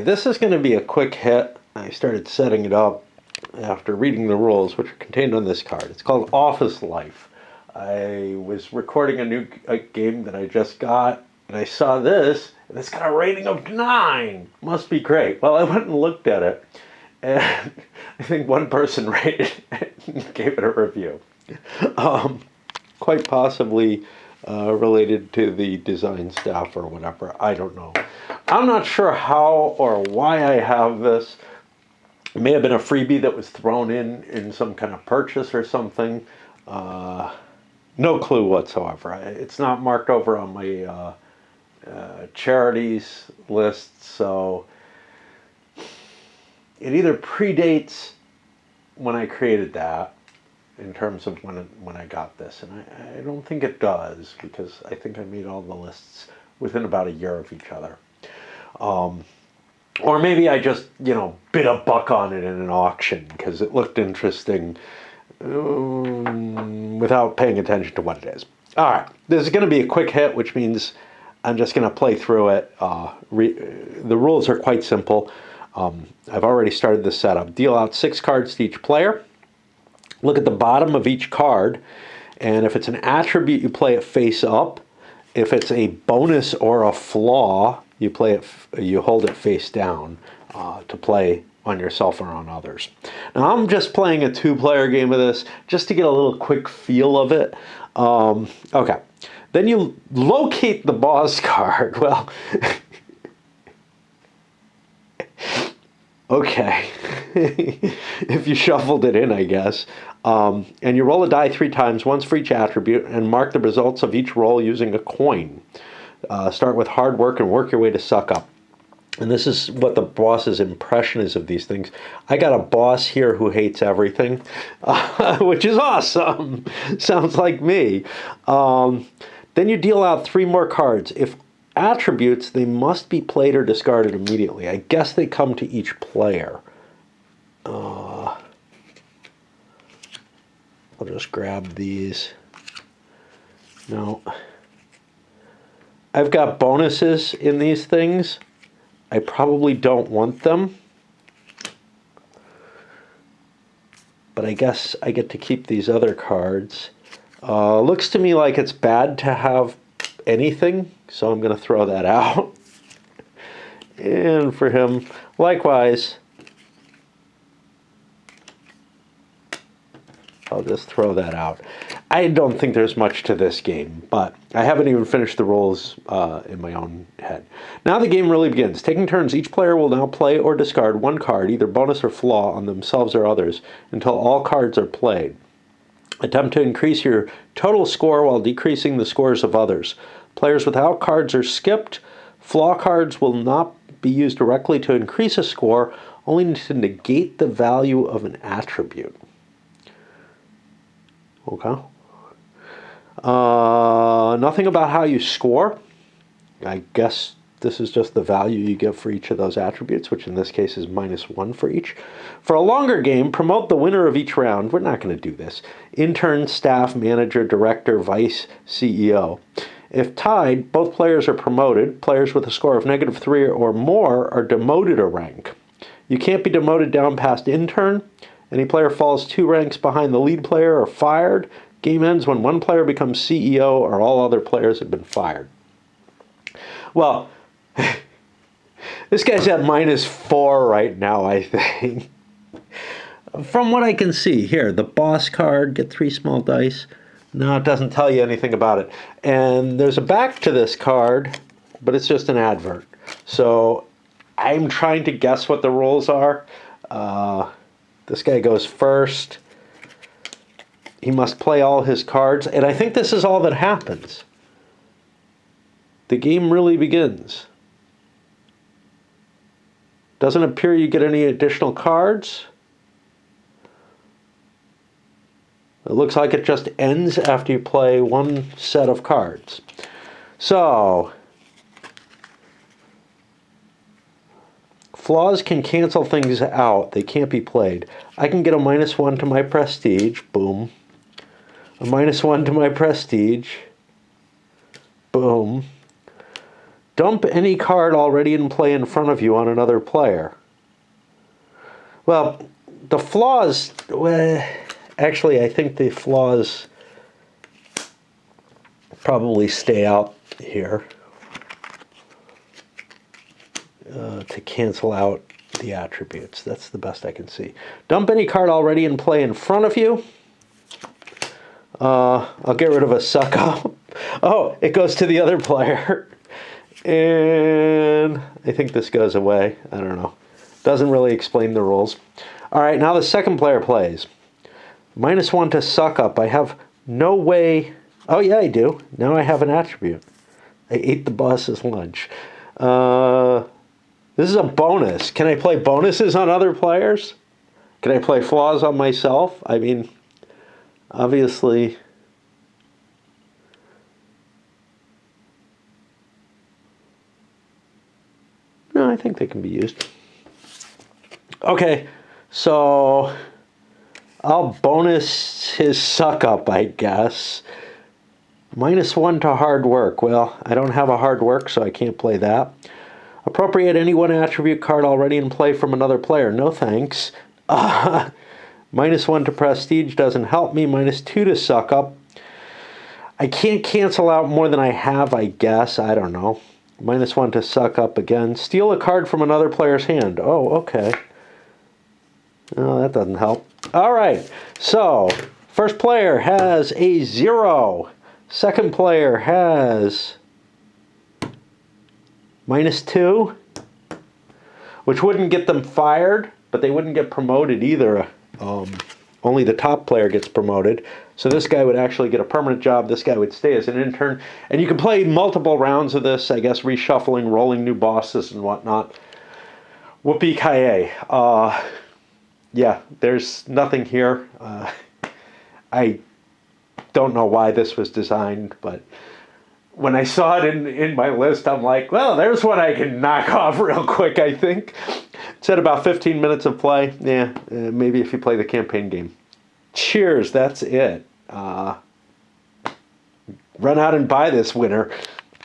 This is going to be a quick hit. I started setting it up after reading the rules, which are contained on this card. It's called Office Life. I was recording a game that I just got, and I saw this, and it's got a rating of 9. Must be great. Well, I went and looked at it, and I think one person rated it and gave it a review. Quite possibly related to the design staff or whatever. I don't know. I'm not sure how or why I have this. It may have been a freebie that was thrown in some kind of purchase or something. No clue whatsoever. It's not marked over on my charities list, so it either predates when I created that in terms of when I got this, and I don't think it does, because I think I made all the lists within about a year of each other. Or maybe I just, bid a buck on it in an auction because it looked interesting without paying attention to what it is. All right, this is going to be a quick hit, which means I'm just going to play through it. The rules are quite simple. I've already started the setup. Deal out 6 cards to each player. Look at the bottom of each card, and if it's an attribute, you play it face up. If it's a bonus or a flaw, you hold it face down to play on yourself or on others. Now, I'm just playing a 2-player game of this just to get a little quick feel of it. Okay. Then you locate the boss card. Well, okay. If you shuffled it in, I guess. And you roll a die 3 times, once for each attribute, and mark the results of each roll using a coin. Start with hard work and work your way to suck up. And this is what the boss's impression is of these things. I got a boss here who hates everything, which is awesome. Sounds like me. Then you deal out 3 more cards. If attributes, they must be played or discarded immediately. I guess they come to each player. I'll just grab these. No. I've got bonuses in these things. I probably don't want them. But I guess I get to keep these other cards. Looks to me like it's bad to have anything, so I'm going to throw that out. And for him, likewise, I'll just throw that out. I don't think there's much to this game, but I haven't even finished the rules in my own head. Now the game really begins. Taking turns, each player will now play or discard 1 card, either bonus or flaw, on themselves or others, until all cards are played. Attempt to increase your total score while decreasing the scores of others. Players without cards are skipped. Flaw cards will not be used directly to increase a score, only to negate the value of an attribute. Okay. Nothing about how you score. I guess this is just the value you give for each of those attributes, which in this case is -1 for each. For a longer game, promote the winner of each round. We're not going to do this. Intern, staff, manager, director, vice, CEO. If tied, both players are promoted. Players with a score of -3 or more are demoted a rank. You can't be demoted down past intern. Any player falls 2 ranks behind the lead player are fired. Game ends when one player becomes CEO or all other players have been fired. Well, this guy's at -4 right now, I think. From what I can see here, the boss card, get 3 small dice. No, it doesn't tell you anything about it. And there's a back to this card, but it's just an advert. So I'm trying to guess what the rules are. This guy goes first. He must play all his cards, and I think this is all that happens. The game really begins. Doesn't appear you get any additional cards. It looks like it just ends after you play 1 set of cards. So, flaws can cancel things out. They can't be played. I can get a -1 to my prestige. Boom. A -1 to my prestige. Boom. Dump any card already in play in front of you on another player. Well, the flaws... actually, I think the flaws probably stay out here to cancel out the attributes. That's the best I can see. Dump any card already in play in front of you. I'll get rid of a suck up. Oh, it goes to the other player. And I think this goes away. I don't know. Doesn't really explain the rules. All right, now the second player plays. -1 to suck up. I have no way... Oh, yeah, I do. Now I have an attribute. I ate the boss's lunch. This is a bonus. Can I play bonuses on other players? Can I play flaws on myself? I mean, obviously... No, I think they can be used. Okay, so I'll bonus his suck up, I guess. -1 to hard work. Well, I don't have a hard work, so I can't play that. Appropriate any one attribute card already in play from another player. No thanks. -1 to prestige doesn't help me. -2 to suck up. I can't cancel out more than I have, I guess. I don't know. -1 to suck up again. Steal a card from another player's hand. Oh, okay. Oh, that doesn't help. All right. So, first player has a 0. Second player has -2, which wouldn't get them fired, but they wouldn't get promoted either. Only the top player gets promoted. So this guy would actually get a permanent job. This guy would stay as an intern. And you can play multiple rounds of this, I guess, reshuffling, rolling new bosses and whatnot. Whoopee-ki-yay. Yeah, there's nothing here. I don't know why this was designed, but when I saw it in my list, I'm like, well, there's one I can knock off real quick, I think. It said about 15 minutes of play. Yeah, maybe if you play the campaign game. Cheers, that's it. Run out and buy this, winner.